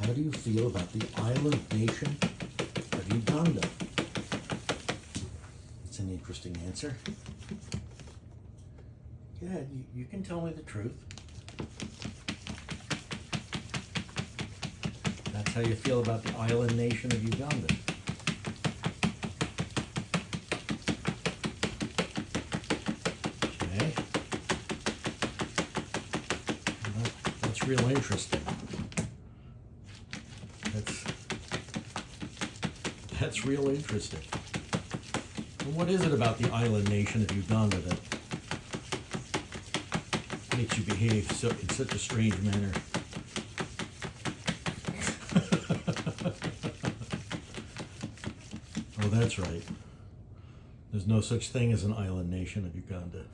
How do you feel about the island nation of Uganda? It's an interesting answer. Yeah, you can tell me the truth. That's how you feel about the island nation of Uganda. Okay. That's real interesting. That's real interesting. And what is it about the island nation of Uganda that makes you behave in such a strange manner? Oh, that's right. There's no such thing as an island nation of Uganda.